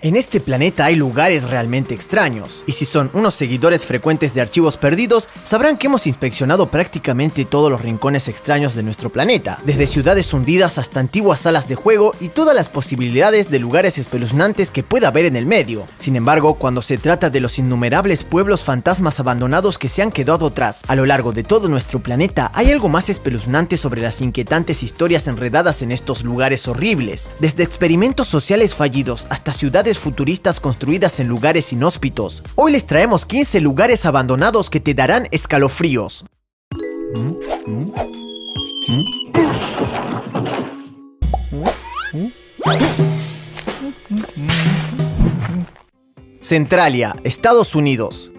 En este planeta hay lugares realmente extraños, y si son unos seguidores frecuentes de Archivos Perdidos, sabrán que hemos inspeccionado prácticamente todos los rincones extraños de nuestro planeta, desde ciudades hundidas hasta antiguas salas de juego y todas las posibilidades de lugares espeluznantes que pueda haber en el medio. Sin embargo, cuando se trata de los innumerables pueblos fantasmas abandonados que se han quedado atrás a lo largo de todo nuestro planeta, hay algo más espeluznante sobre las inquietantes historias enredadas en estos lugares horribles. Desde experimentos sociales fallidos hasta ciudades futuristas construidas en lugares inhóspitos. Hoy les traemos 15 lugares abandonados que te darán escalofríos. Centralia, Estados Unidos.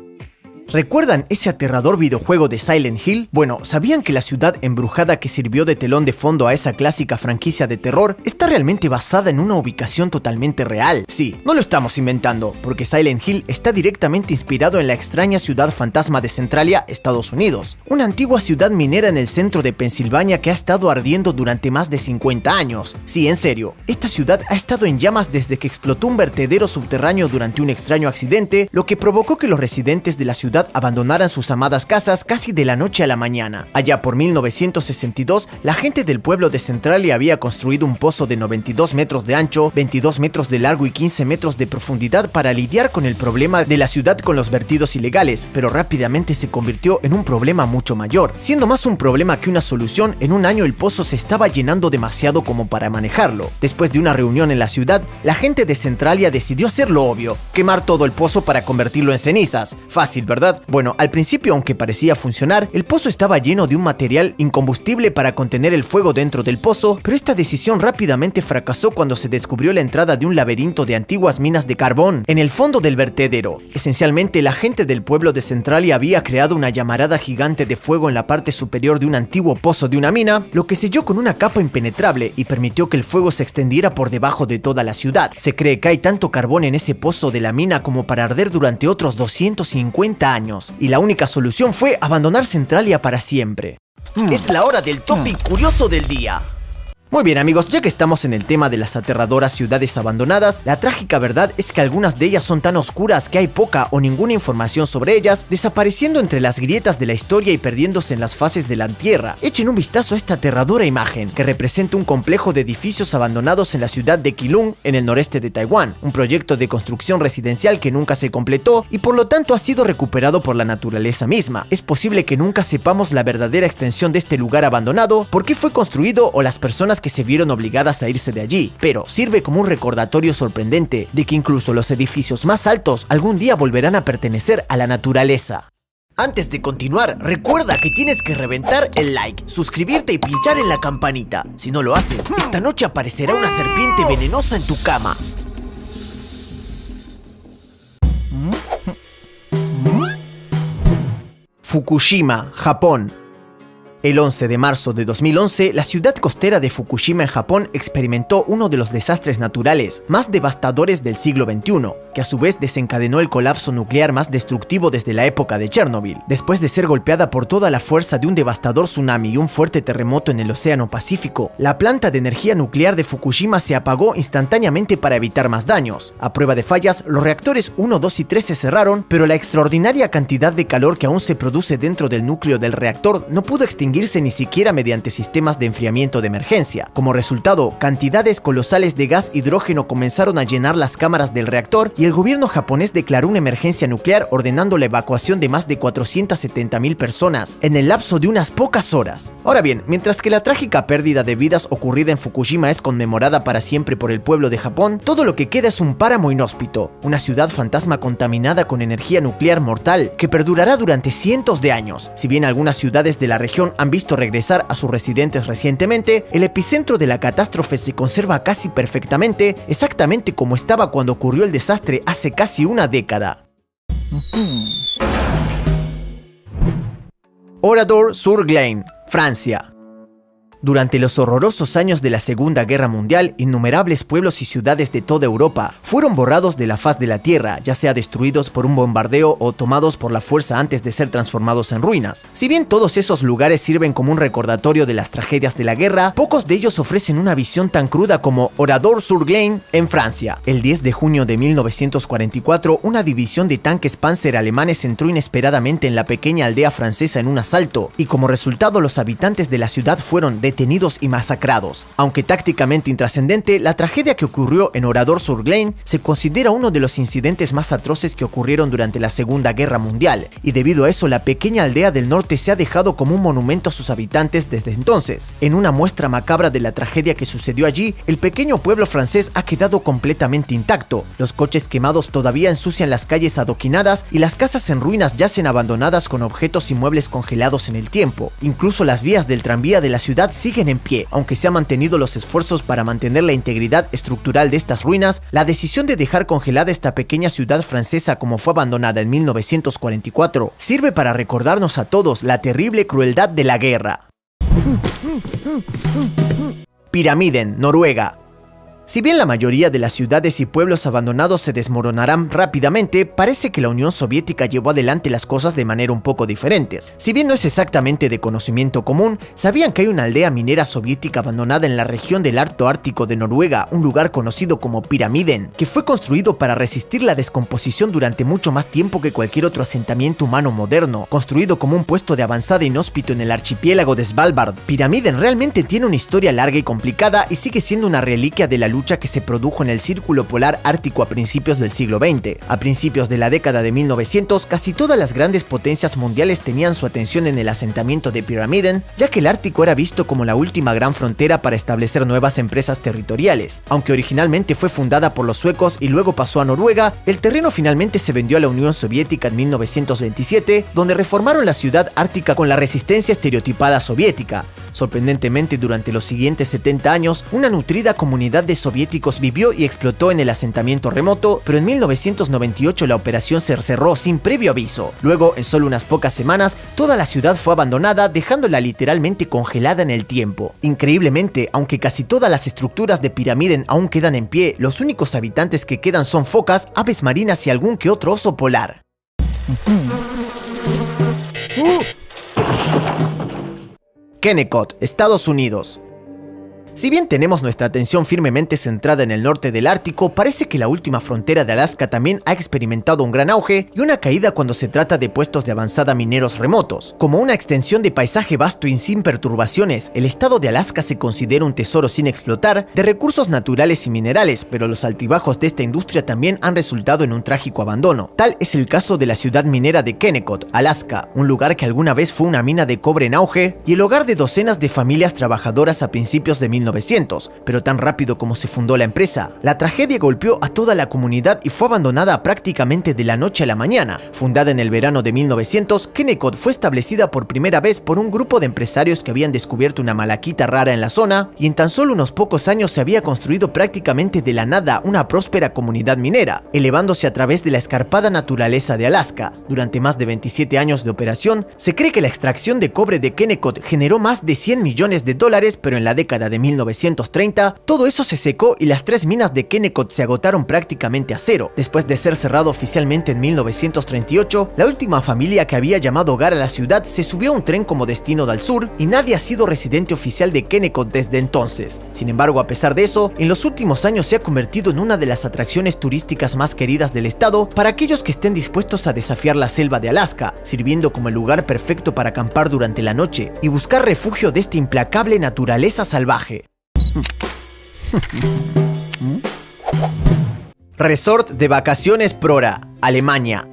¿Recuerdan ese aterrador videojuego de Silent Hill? Bueno, ¿sabían que la ciudad embrujada que sirvió de telón de fondo a esa clásica franquicia de terror está realmente basada en una ubicación totalmente real? Sí, no lo estamos inventando, porque Silent Hill está directamente inspirado en la extraña ciudad fantasma de Centralia, Estados Unidos, una antigua ciudad minera en el centro de Pensilvania que ha estado ardiendo durante más de 50 años. Sí, en serio, esta ciudad ha estado en llamas desde que explotó un vertedero subterráneo durante un extraño accidente, lo que provocó que los residentes de la ciudad abandonaran sus amadas casas casi de la noche a la mañana. Allá por 1962, la gente del pueblo de Centralia había construido un pozo de 92 metros de ancho, 22 metros de largo y 15 metros de profundidad para lidiar con el problema de la ciudad con los vertidos ilegales, pero rápidamente se convirtió en un problema mucho mayor. Siendo más un problema que una solución, en un año el pozo se estaba llenando demasiado como para manejarlo. Después de una reunión en la ciudad, la gente de Centralia decidió hacer lo obvio, quemar todo el pozo para convertirlo en cenizas. Fácil, ¿verdad? Bueno, al principio, aunque parecía funcionar, el pozo estaba lleno de un material incombustible para contener el fuego dentro del pozo, pero esta decisión rápidamente fracasó cuando se descubrió la entrada de un laberinto de antiguas minas de carbón en el fondo del vertedero. Esencialmente, la gente del pueblo de Centralia había creado una llamarada gigante de fuego en la parte superior de un antiguo pozo de una mina, lo que selló con una capa impenetrable y permitió que el fuego se extendiera por debajo de toda la ciudad. Se cree que hay tanto carbón en ese pozo de la mina como para arder durante otros 250 años. Y la única solución fue abandonar Centralia para siempre. Es la hora del tópico curioso del día. Muy bien amigos, ya que estamos en el tema de las aterradoras ciudades abandonadas, la trágica verdad es que algunas de ellas son tan oscuras que hay poca o ninguna información sobre ellas, desapareciendo entre las grietas de la historia y perdiéndose en las fases de la tierra. Echen un vistazo a esta aterradora imagen, que representa un complejo de edificios abandonados en la ciudad de Keelung, en el noreste de Taiwán, un proyecto de construcción residencial que nunca se completó y por lo tanto ha sido recuperado por la naturaleza misma. Es posible que nunca sepamos la verdadera extensión de este lugar abandonado, por qué fue construido o las personas que se vieron obligadas a irse de allí, pero sirve como un recordatorio sorprendente de que incluso los edificios más altos algún día volverán a pertenecer a la naturaleza. Antes de continuar, recuerda que tienes que reventar el like, suscribirte y pinchar en la campanita. Si no lo haces, esta noche aparecerá una serpiente venenosa en tu cama. Fukushima, Japón. El 11 de marzo de 2011, la ciudad costera de Fukushima en Japón experimentó uno de los desastres naturales más devastadores del siglo XXI, que a su vez desencadenó el colapso nuclear más destructivo desde la época de Chernobyl. Después de ser golpeada por toda la fuerza de un devastador tsunami y un fuerte terremoto en el Océano Pacífico, la planta de energía nuclear de Fukushima se apagó instantáneamente para evitar más daños. A prueba de fallas, los reactores 1, 2 y 3 se cerraron, pero la extraordinaria cantidad de calor que aún se produce dentro del núcleo del reactor no pudo extinguirse ni siquiera mediante sistemas de enfriamiento de emergencia. Como resultado, cantidades colosales de gas hidrógeno comenzaron a llenar las cámaras del reactor y el gobierno japonés declaró una emergencia nuclear ordenando la evacuación de más de 470.000 personas en el lapso de unas pocas horas. Ahora bien, mientras que la trágica pérdida de vidas ocurrida en Fukushima es conmemorada para siempre por el pueblo de Japón, todo lo que queda es un páramo inhóspito, una ciudad fantasma contaminada con energía nuclear mortal que perdurará durante cientos de años. Si bien algunas ciudades de la región han visto regresar a sus residentes recientemente, el epicentro de la catástrofe se conserva casi perfectamente, exactamente como estaba cuando ocurrió el desastre hace casi una década. Oradour-sur-Glane, Francia. Durante los horrorosos años de la Segunda Guerra Mundial, innumerables pueblos y ciudades de toda Europa fueron borrados de la faz de la tierra, ya sea destruidos por un bombardeo o tomados por la fuerza antes de ser transformados en ruinas. Si bien todos esos lugares sirven como un recordatorio de las tragedias de la guerra, pocos de ellos ofrecen una visión tan cruda como Oradour-sur-Glane en Francia. El 10 de junio de 1944, una división de tanques Panzer alemanes entró inesperadamente en la pequeña aldea francesa en un asalto, y como resultado los habitantes de la ciudad fueron detenidos y masacrados. Aunque tácticamente intrascendente, la tragedia que ocurrió en Oradour-sur-Glane se considera uno de los incidentes más atroces que ocurrieron durante la Segunda Guerra Mundial, y debido a eso la pequeña aldea del norte se ha dejado como un monumento a sus habitantes desde entonces. En una muestra macabra de la tragedia que sucedió allí, el pequeño pueblo francés ha quedado completamente intacto. Los coches quemados todavía ensucian las calles adoquinadas y las casas en ruinas yacen abandonadas con objetos y muebles congelados en el tiempo. Incluso las vías del tranvía de la ciudad siguen en pie. Aunque se han mantenido los esfuerzos para mantener la integridad estructural de estas ruinas, la decisión de dejar congelada esta pequeña ciudad francesa como fue abandonada en 1944 sirve para recordarnos a todos la terrible crueldad de la guerra. Pyramiden, Noruega. Si bien la mayoría de las ciudades y pueblos abandonados se desmoronarán rápidamente, parece que la Unión Soviética llevó adelante las cosas de manera un poco diferentes. Si bien no es exactamente de conocimiento común, ¿sabían que hay una aldea minera soviética abandonada en la región del Alto Ártico de Noruega, un lugar conocido como Pyramiden, que fue construido para resistir la descomposición durante mucho más tiempo que cualquier otro asentamiento humano moderno, construido como un puesto de avanzada inhóspito en el archipiélago de Svalbard? Pyramiden realmente tiene una historia larga y complicada y sigue siendo una reliquia de la lucha que se produjo en el Círculo Polar Ártico a principios del siglo XX. A principios de la década de 1900, casi todas las grandes potencias mundiales tenían su atención en el asentamiento de Pyramiden, ya que el Ártico era visto como la última gran frontera para establecer nuevas empresas territoriales. Aunque originalmente fue fundada por los suecos y luego pasó a Noruega, el terreno finalmente se vendió a la Unión Soviética en 1927, donde reformaron la ciudad ártica con la resistencia estereotipada soviética. Sorprendentemente, durante los siguientes 70 años, una nutrida comunidad de soviéticos vivió y explotó en el asentamiento remoto, pero en 1998 la operación se cerró sin previo aviso. Luego, en solo unas pocas semanas, toda la ciudad fue abandonada, dejándola literalmente congelada en el tiempo. Increíblemente, aunque casi todas las estructuras de Pyramiden aún quedan en pie, los únicos habitantes que quedan son focas, aves marinas y algún que otro oso polar. Kennecott, Estados Unidos. Si bien tenemos nuestra atención firmemente centrada en el norte del Ártico, parece que la última frontera de Alaska también ha experimentado un gran auge y una caída cuando se trata de puestos de avanzada mineros remotos. Como una extensión de paisaje vasto y sin perturbaciones, el estado de Alaska se considera un tesoro sin explotar de recursos naturales y minerales, pero los altibajos de esta industria también han resultado en un trágico abandono. Tal es el caso de la ciudad minera de Kennecott, Alaska, un lugar que alguna vez fue una mina de cobre en auge y el hogar de docenas de familias trabajadoras a principios de 1900, pero tan rápido como se fundó la empresa, la tragedia golpeó a toda la comunidad y fue abandonada prácticamente de la noche a la mañana. Fundada en el verano de 1900, Kennecott fue establecida por primera vez por un grupo de empresarios que habían descubierto una malaquita rara en la zona, y en tan solo unos pocos años se había construido prácticamente de la nada una próspera comunidad minera, elevándose a través de la escarpada naturaleza de Alaska. Durante más de 27 años de operación, se cree que la extracción de cobre de Kennecott generó más de $100 millones, pero en la década de 1930, todo eso se secó y las 3 minas de Kennecott se agotaron prácticamente a cero. Después de ser cerrado oficialmente en 1938, la última familia que había llamado hogar a la ciudad se subió a un tren como destino del sur y nadie ha sido residente oficial de Kennecott desde entonces. Sin embargo, a pesar de eso, en los últimos años se ha convertido en una de las atracciones turísticas más queridas del estado para aquellos que estén dispuestos a desafiar la selva de Alaska, sirviendo como el lugar perfecto para acampar durante la noche y buscar refugio de esta implacable naturaleza salvaje. Resort de vacaciones Prora, Alemania.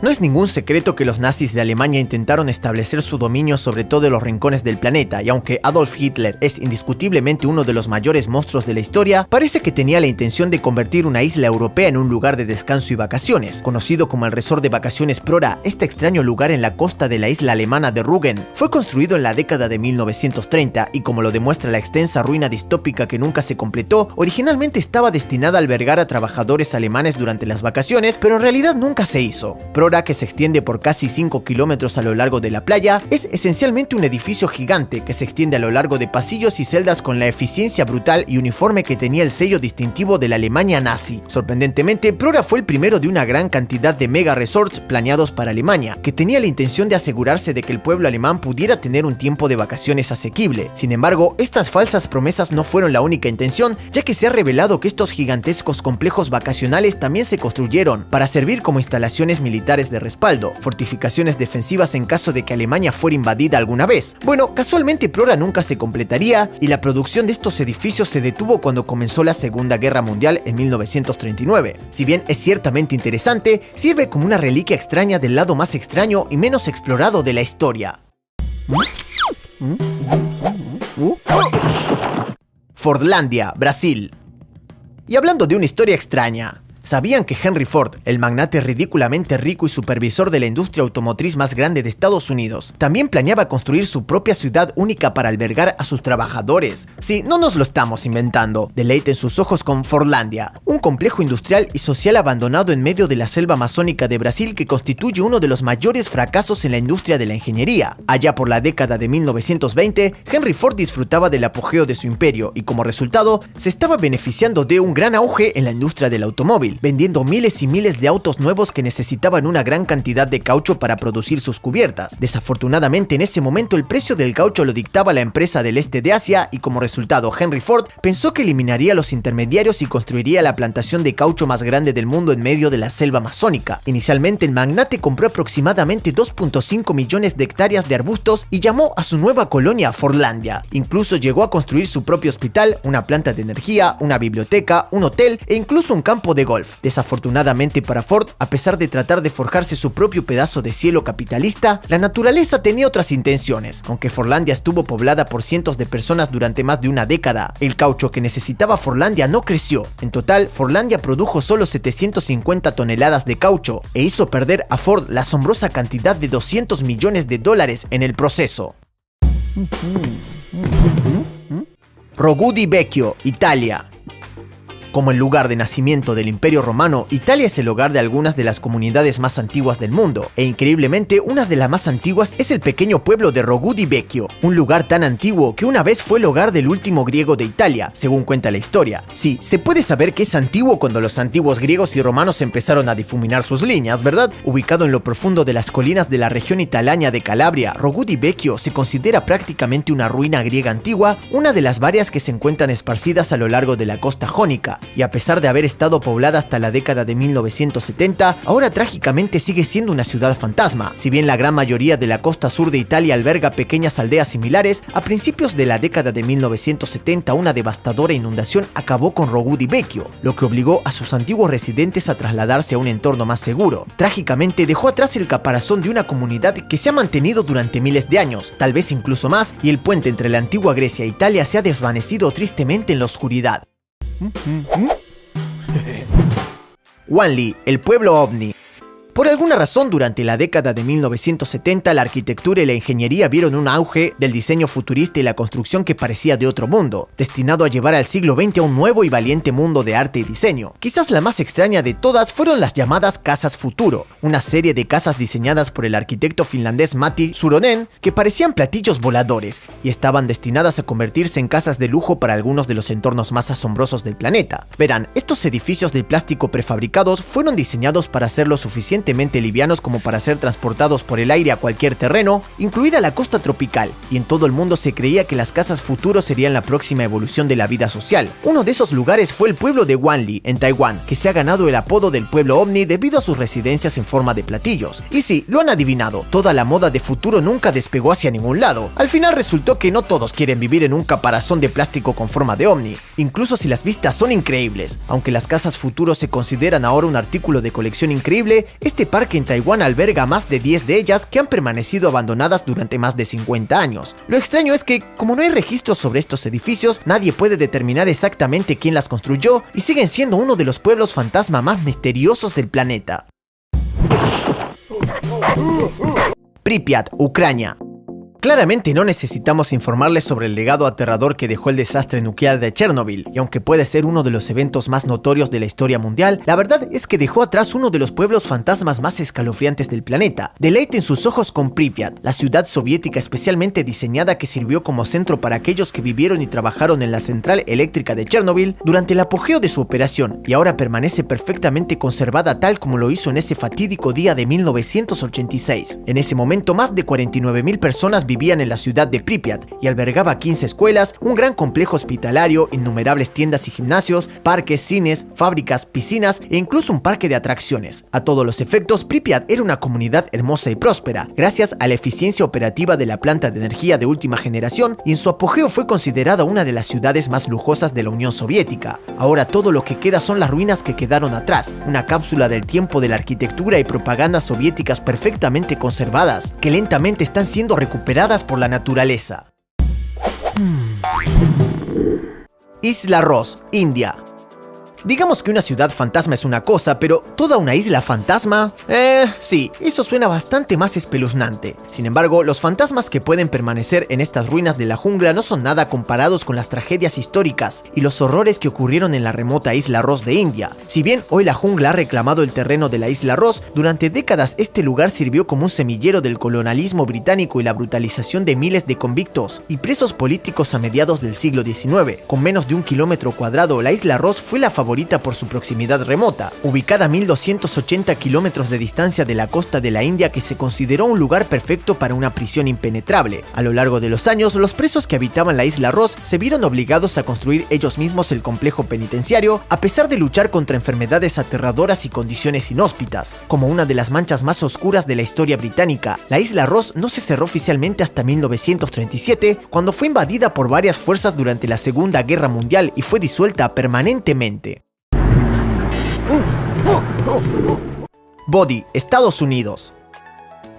No es ningún secreto que los nazis de Alemania intentaron establecer su dominio sobre todos los rincones del planeta, y aunque Adolf Hitler es indiscutiblemente uno de los mayores monstruos de la historia, parece que tenía la intención de convertir una isla europea en un lugar de descanso y vacaciones. Conocido como el Resort de Vacaciones Prora, este extraño lugar en la costa de la isla alemana de Rügen fue construido en la década de 1930 y, como lo demuestra la extensa ruina distópica que nunca se completó, originalmente estaba destinada a albergar a trabajadores alemanes durante las vacaciones, pero en realidad nunca se hizo. Prora Prora, que se extiende por casi 5 kilómetros a lo largo de la playa, es esencialmente un edificio gigante que se extiende a lo largo de pasillos y celdas con la eficiencia brutal y uniforme que tenía el sello distintivo de la Alemania nazi. Sorprendentemente, Prora fue el primero de una gran cantidad de mega resorts planeados para Alemania, que tenía la intención de asegurarse de que el pueblo alemán pudiera tener un tiempo de vacaciones asequible. Sin embargo, estas falsas promesas no fueron la única intención, ya que se ha revelado que estos gigantescos complejos vacacionales también se construyeron para servir como instalaciones militares de respaldo, fortificaciones defensivas en caso de que Alemania fuera invadida alguna vez. Bueno, casualmente Prora nunca se completaría y la producción de estos edificios se detuvo cuando comenzó la Segunda Guerra Mundial en 1939. Si bien es ciertamente interesante, sirve como una reliquia extraña del lado más extraño y menos explorado de la historia. Fordlandia, Brasil. Y hablando de una historia extraña, ¿sabían que Henry Ford, el magnate ridículamente rico y supervisor de la industria automotriz más grande de Estados Unidos, también planeaba construir su propia ciudad única para albergar a sus trabajadores? Sí, no nos lo estamos inventando. Deleiten sus ojos con Fordlandia, un complejo industrial y social abandonado en medio de la selva amazónica de Brasil que constituye uno de los mayores fracasos en la industria de la ingeniería. Allá por la década de 1920, Henry Ford disfrutaba del apogeo de su imperio y como resultado se estaba beneficiando de un gran auge en la industria del automóvil, vendiendo miles y miles de autos nuevos que necesitaban una gran cantidad de caucho para producir sus cubiertas. Desafortunadamente, en ese momento el precio del caucho lo dictaba la empresa del este de Asia y como resultado Henry Ford pensó que eliminaría los intermediarios y construiría la plantación de caucho más grande del mundo en medio de la selva amazónica. Inicialmente el magnate compró aproximadamente 2.5 millones de hectáreas de arbustos y llamó a su nueva colonia Fordlandia. Incluso llegó a construir su propio hospital, una planta de energía, una biblioteca, un hotel e incluso un campo de golf. Desafortunadamente para Ford, a pesar de tratar de forjarse su propio pedazo de cielo capitalista, la naturaleza tenía otras intenciones. Aunque Fordlandia estuvo poblada por cientos de personas durante más de una década, el caucho que necesitaba Fordlandia no creció. En total, Fordlandia produjo solo 750 toneladas de caucho e hizo perder a Ford la asombrosa cantidad de $200 millones en el proceso. Rogù di Vecchio, Italia. Como el lugar de nacimiento del Imperio Romano, Italia es el hogar de algunas de las comunidades más antiguas del mundo, e increíblemente una de las más antiguas es el pequeño pueblo de Rogù di Vecchio, un lugar tan antiguo que una vez fue el hogar del último griego de Italia, según cuenta la historia. Sí, se puede saber que es antiguo cuando los antiguos griegos y romanos empezaron a difuminar sus líneas, ¿verdad? Ubicado en lo profundo de las colinas de la región italiana de Calabria, Rogù di Vecchio se considera prácticamente una ruina griega antigua, una de las varias que se encuentran esparcidas a lo largo de la costa jónica, y a pesar de haber estado poblada hasta la década de 1970, ahora trágicamente sigue siendo una ciudad fantasma. Si bien la gran mayoría de la costa sur de Italia alberga pequeñas aldeas similares, a principios de la década de 1970 una devastadora inundación acabó con Rogù di Vecchio, lo que obligó a sus antiguos residentes a trasladarse a un entorno más seguro. Trágicamente dejó atrás el caparazón de una comunidad que se ha mantenido durante miles de años, tal vez incluso más, y el puente entre la antigua Grecia e Italia se ha desvanecido tristemente en la oscuridad. Wanli, el pueblo ovni. Por alguna razón, durante la década de 1970, la arquitectura y la ingeniería vieron un auge del diseño futurista y la construcción que parecía de otro mundo, destinado a llevar al siglo XX a un nuevo y valiente mundo de arte y diseño. Quizás la más extraña de todas fueron las llamadas Casas Futuro, una serie de casas diseñadas por el arquitecto finlandés Matti Suronen que parecían platillos voladores y estaban destinadas a convertirse en casas de lujo para algunos de los entornos más asombrosos del planeta. Verán, estos edificios de plástico prefabricados fueron diseñados para ser lo suficientemente livianos como para ser transportados por el aire a cualquier terreno, incluida la costa tropical, y en todo el mundo se creía que las casas futuro serían la próxima evolución de la vida social. Uno de esos lugares fue el pueblo de Wanli, en Taiwán, que se ha ganado el apodo del pueblo ovni debido a sus residencias en forma de platillos. Y sí, lo han adivinado, toda la moda de futuro nunca despegó hacia ningún lado. Al final resultó que no todos quieren vivir en un caparazón de plástico con forma de ovni, incluso si las vistas son increíbles. Aunque las casas futuro se consideran ahora un artículo de colección increíble, este parque en Taiwán alberga más de 10 de ellas que han permanecido abandonadas durante más de 50 años. Lo extraño es que, como no hay registros sobre estos edificios, nadie puede determinar exactamente quién las construyó y siguen siendo uno de los pueblos fantasma más misteriosos del planeta. Pripyat, Ucrania. Claramente no necesitamos informarles sobre el legado aterrador que dejó el desastre nuclear de Chernobyl, y aunque puede ser uno de los eventos más notorios de la historia mundial, la verdad es que dejó atrás uno de los pueblos fantasmas más escalofriantes del planeta. Deleiten sus ojos con Pripyat, la ciudad soviética especialmente diseñada que sirvió como centro para aquellos que vivieron y trabajaron en la central eléctrica de Chernobyl durante el apogeo de su operación, y ahora permanece perfectamente conservada tal como lo hizo en ese fatídico día de 1986. En ese momento más de 49.000 personas vivían en la ciudad de Pripyat y albergaba 15 escuelas, un gran complejo hospitalario, innumerables tiendas y gimnasios, parques, cines, fábricas, piscinas e incluso un parque de atracciones. A todos los efectos, Pripyat era una comunidad hermosa y próspera, gracias a la eficiencia operativa de la planta de energía de última generación, y en su apogeo fue considerada una de las ciudades más lujosas de la Unión Soviética. Ahora todo lo que queda son las ruinas que quedaron atrás, una cápsula del tiempo de la arquitectura y propaganda soviéticas perfectamente conservadas, que lentamente están siendo recuperadas por la naturaleza. Isla Ross, India. Digamos que una ciudad fantasma es una cosa, pero ¿toda una isla fantasma? Sí, eso suena bastante más espeluznante. Sin embargo, los fantasmas que pueden permanecer en estas ruinas de la jungla no son nada comparados con las tragedias históricas y los horrores que ocurrieron en la remota Isla Ross de India. Si bien hoy la jungla ha reclamado el terreno de la Isla Ross, durante décadas este lugar sirvió como un semillero del colonialismo británico y la brutalización de miles de convictos y presos políticos a mediados del siglo XIX. Con menos de 1 kilómetro cuadrado, la Isla Ross fue la favorita por su proximidad remota, ubicada a 1280 kilómetros de distancia de la costa de la India, que se consideró un lugar perfecto para una prisión impenetrable. A lo largo de los años, los presos que habitaban la Isla Ross se vieron obligados a construir ellos mismos el complejo penitenciario, a pesar de luchar contra enfermedades aterradoras y condiciones inhóspitas. Como una de las manchas más oscuras de la historia británica, la Isla Ross no se cerró oficialmente hasta 1937, cuando fue invadida por varias fuerzas durante la Segunda Guerra Mundial y fue disuelta permanentemente. Bodie, Estados Unidos.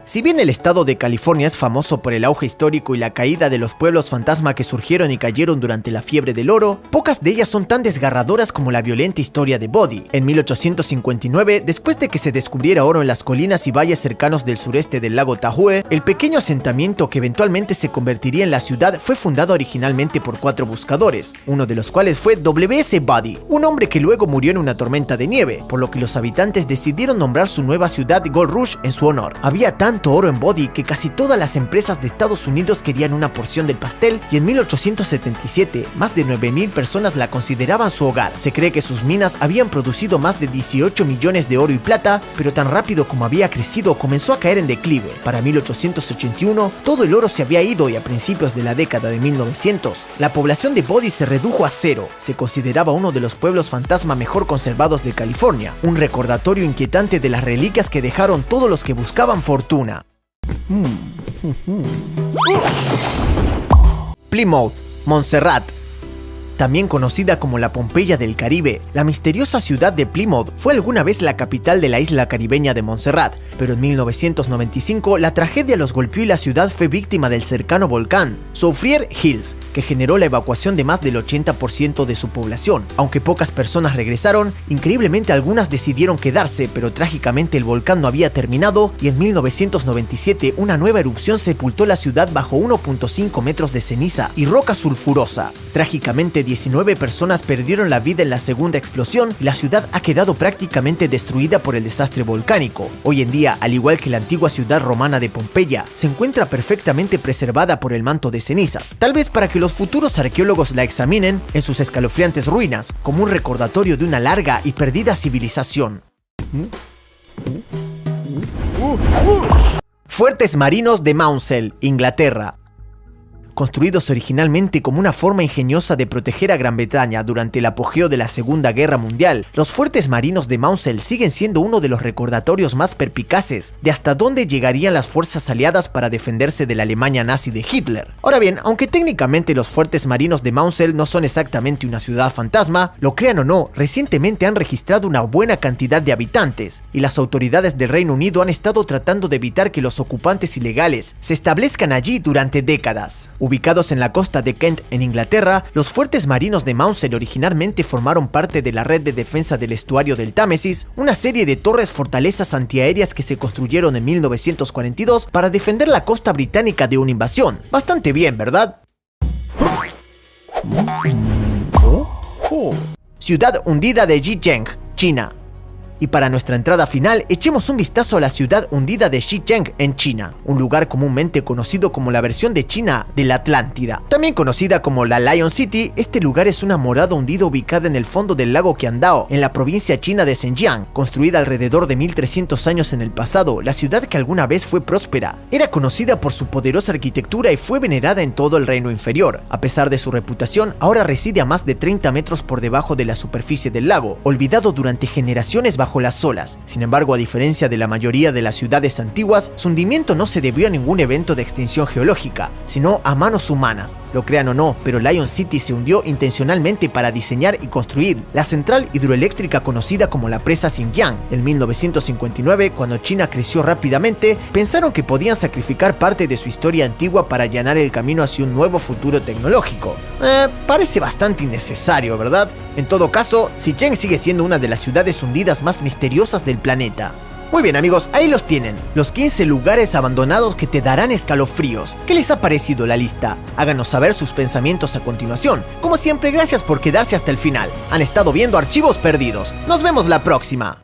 Si bien el estado de California es famoso por el auge histórico y la caída de los pueblos fantasma que surgieron y cayeron durante la fiebre del oro, pocas de ellas son tan desgarradoras como la violenta historia de Bodie. En 1859, después de que se descubriera oro en las colinas y valles cercanos del sureste del lago Tahoe, el pequeño asentamiento que eventualmente se convertiría en la ciudad fue fundado originalmente por 4 buscadores, uno de los cuales fue W.S. Bodie, un hombre que luego murió en una tormenta de nieve, por lo que los habitantes decidieron nombrar su nueva ciudad Gold Rush en su honor. Había tanto oro en Bodie que casi todas las empresas de Estados Unidos querían una porción del pastel, y en 1877 más de 9.000 personas la consideraban su hogar. Se cree que sus minas habían producido más de 18 millones de oro y plata, pero tan rápido como había crecido comenzó a caer en declive. Para 1881 todo el oro se había ido, y a principios de la década de 1900 la población de Bodie se redujo a 0. Se consideraba uno de los pueblos fantasma mejor conservados de California, un recordatorio inquietante de las reliquias que dejaron todos los que buscaban fortuna. Plymouth, Montserrat. También conocida como la Pompeya del Caribe, la misteriosa ciudad de Plymouth fue alguna vez la capital de la isla caribeña de Montserrat, pero en 1995 la tragedia los golpeó y la ciudad fue víctima del cercano volcán Soufriere Hills, que generó la evacuación de más del 80% de su población. Aunque pocas personas regresaron, increíblemente algunas decidieron quedarse, pero trágicamente el volcán no había terminado y en 1997 una nueva erupción sepultó la ciudad bajo 1.5 metros de ceniza y roca sulfurosa. Trágicamente 19 personas perdieron la vida en la segunda explosión y la ciudad ha quedado prácticamente destruida por el desastre volcánico. Hoy en día, al igual que la antigua ciudad romana de Pompeya, se encuentra perfectamente preservada por el manto de cenizas, tal vez para que los futuros arqueólogos la examinen en sus escalofriantes ruinas, como un recordatorio de una larga y perdida civilización. Fuertes marinos de Maunsell, Inglaterra. Construidos originalmente como una forma ingeniosa de proteger a Gran Bretaña durante el apogeo de la Segunda Guerra Mundial, los fuertes marinos de Maunsell siguen siendo uno de los recordatorios más perpicaces de hasta dónde llegarían las fuerzas aliadas para defenderse de la Alemania nazi de Hitler. Ahora bien, aunque técnicamente los fuertes marinos de Maunsell no son exactamente una ciudad fantasma, lo crean o no, recientemente han registrado una buena cantidad de habitantes, y las autoridades del Reino Unido han estado tratando de evitar que los ocupantes ilegales se establezcan allí durante décadas. Ubicados en la costa de Kent, en Inglaterra, los fuertes marinos de Maunsell originalmente formaron parte de la red de defensa del estuario del Támesis, una serie de torres fortalezas antiaéreas que se construyeron en 1942 para defender la costa británica de una invasión. Bastante bien, ¿verdad? Ciudad hundida de Zhejiang, China. Y para nuestra entrada final, echemos un vistazo a la ciudad hundida de Zhejiang en China, un lugar comúnmente conocido como la versión de China de la Atlántida. También conocida como la Lion City, este lugar es una morada hundida ubicada en el fondo del lago Qiandao, en la provincia china de Zhejiang. Construida alrededor de 1300 años en el pasado, la ciudad que alguna vez fue próspera, era conocida por su poderosa arquitectura y fue venerada en todo el reino inferior. A pesar de su reputación, ahora reside a más de 30 metros por debajo de la superficie del lago, olvidado durante generaciones bajo las olas. Sin embargo, a diferencia de la mayoría de las ciudades antiguas, su hundimiento no se debió a ningún evento de extinción geológica, sino a manos humanas. Lo crean o no, pero Lion City se hundió intencionalmente para diseñar y construir la central hidroeléctrica conocida como la presa Xinjiang. En 1959, cuando China creció rápidamente, pensaron que podían sacrificar parte de su historia antigua para allanar el camino hacia un nuevo futuro tecnológico. Parece bastante innecesario, ¿verdad? En todo caso, Zhejiang sigue siendo una de las ciudades hundidas más misteriosas del planeta. Muy bien amigos, ahí los tienen, los 15 lugares abandonados que te darán escalofríos. ¿Qué les ha parecido la lista? Háganos saber sus pensamientos a continuación. Como siempre, gracias por quedarse hasta el final. Han estado viendo Archivos Perdidos. Nos vemos la próxima.